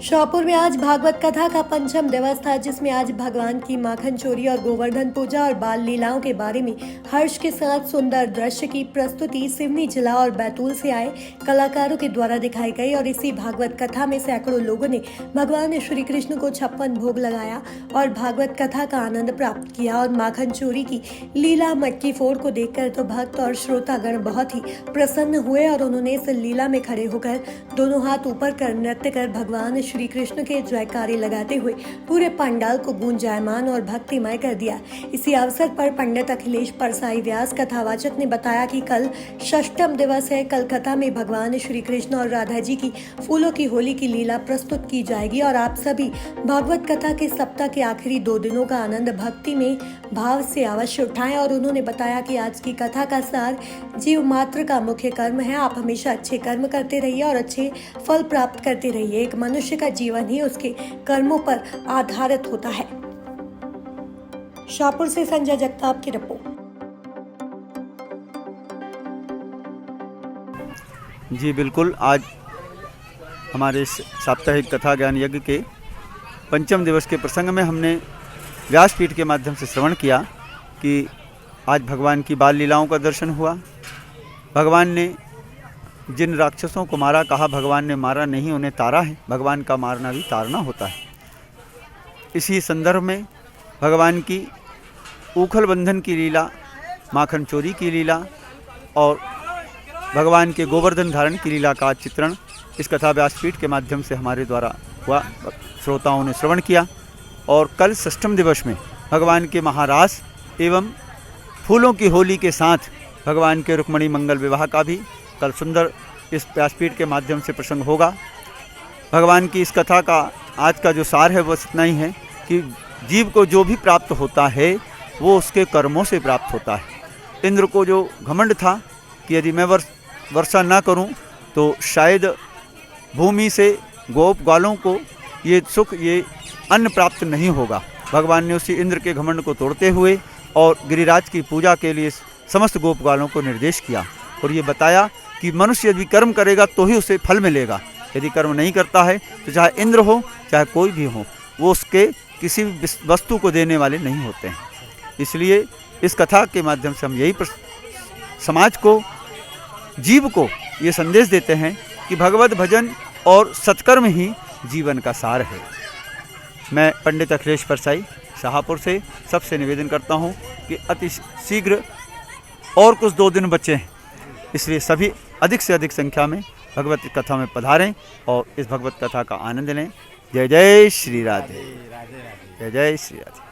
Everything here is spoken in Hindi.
शाहपुर में आज भागवत कथा का पंचम दिवस था, जिसमें आज भगवान की माखन चोरी और गोवर्धन पूजा और बाल लीलाओं के बारे में हर्ष के साथ सुंदर दृश्य की प्रस्तुति सिवनी जिला और बैतूल से आए कलाकारों के द्वारा दिखाई गई। और इसी भागवत कथा में सैकड़ों लोगों ने भगवान श्री कृष्ण को 56 भोग लगाया और भागवत कथा का आनंद प्राप्त किया। और माखन चोरी की लीला मटकी फोड़ को देखकर तो भक्त और श्रोतागण बहुत ही प्रसन्न हुए और उन्होंने इस लीला में खड़े होकर दोनों हाथ ऊपर कर नृत्य कर भगवान श्री कृष्ण के जयकारे लगाते हुए पूरे पंडाल को गूंजायमान और भक्तिमय कर दिया। इसी अवसर पर पंडित अखिलेश परसाई व्यास कथावाचक ने बताया कि कल षष्ठम दिवस है। कलकत्ता में भगवान श्री कृष्ण और राधा जी की फूलों की होली की लीला प्रस्तुत की जाएगी और आप सभी भागवत कथा के सप्ताह के आखिरी 2 दिनों का आनंद भक्ति में भाव से अवश्य उठाएं। और उन्होंने बताया कि आज की कथा का सार जीव मात्र का मुख्य कर्म है। आप हमेशा अच्छे कर्म करते रहिए और अच्छे फल प्राप्त करते रहिए। एक मनुष्य का जीवन ही उसके कर्मों पर आधारित होता है। शाहपुर से संजय जगताप की रिपोर्ट। जी बिल्कुल, आज हमारे साप्ताहिक कथा ज्ञान यज्ञ के पंचम दिवस के प्रसंग में हमने व्यासपीठ के माध्यम से श्रवण किया कि आज भगवान की बाल लीलाओं का दर्शन हुआ। भगवान ने जिन राक्षसों को मारा, कहा भगवान ने मारा नहीं, उन्हें तारा है। भगवान का मारना भी तारना होता है। इसी संदर्भ में भगवान की ऊखल बंधन की लीला, माखन चोरी की लीला और भगवान के गोवर्धन धारण की लीला का चित्रण इस कथा व्यासपीठ के माध्यम से हमारे द्वारा हुआ। श्रोताओं ने श्रवण किया। और कल षष्ठम दिवस में भगवान के महारास एवं फूलों की होली के साथ भगवान के रुक्मणी मंगल विवाह का भी कल सुंदर इस व्यासपीठ के माध्यम से प्रसंग होगा। भगवान की इस कथा का आज का जो सार है वह इतना ही है कि जीव को जो भी प्राप्त होता है वो उसके कर्मों से प्राप्त होता है। इंद्र को जो घमंड था कि यदि मैं वर्षा ना करूं तो शायद भूमि से गोप ग्वालों को ये सुख, ये अन्न प्राप्त नहीं होगा। भगवान ने उसी इंद्र के घमंड को तोड़ते हुए और गिरिराज की पूजा के लिए समस्त गोप ग्वालों को निर्देश किया और ये बताया कि मनुष्य यदि कर्म करेगा तो ही उसे फल मिलेगा। यदि कर्म नहीं करता है तो चाहे इंद्र हो चाहे कोई भी हो, वो उसके किसी भी वस्तु को देने वाले नहीं होते हैं। इसलिए इस कथा के माध्यम से हम यही समाज को, जीव को ये संदेश देते हैं कि भगवत भजन और सत्कर्म ही जीवन का सार है। मैं पंडित अखिलेश परसाई शाहपुर से सबसे निवेदन करता हूँ कि अति शीघ्र और कुछ 2 दिन बचे हैं, इसलिए सभी अधिक से अधिक संख्या में भगवत कथा में पधारें और इस भगवत कथा का आनंद लें। जय जय श्री राधे, जय जय श्री राधे।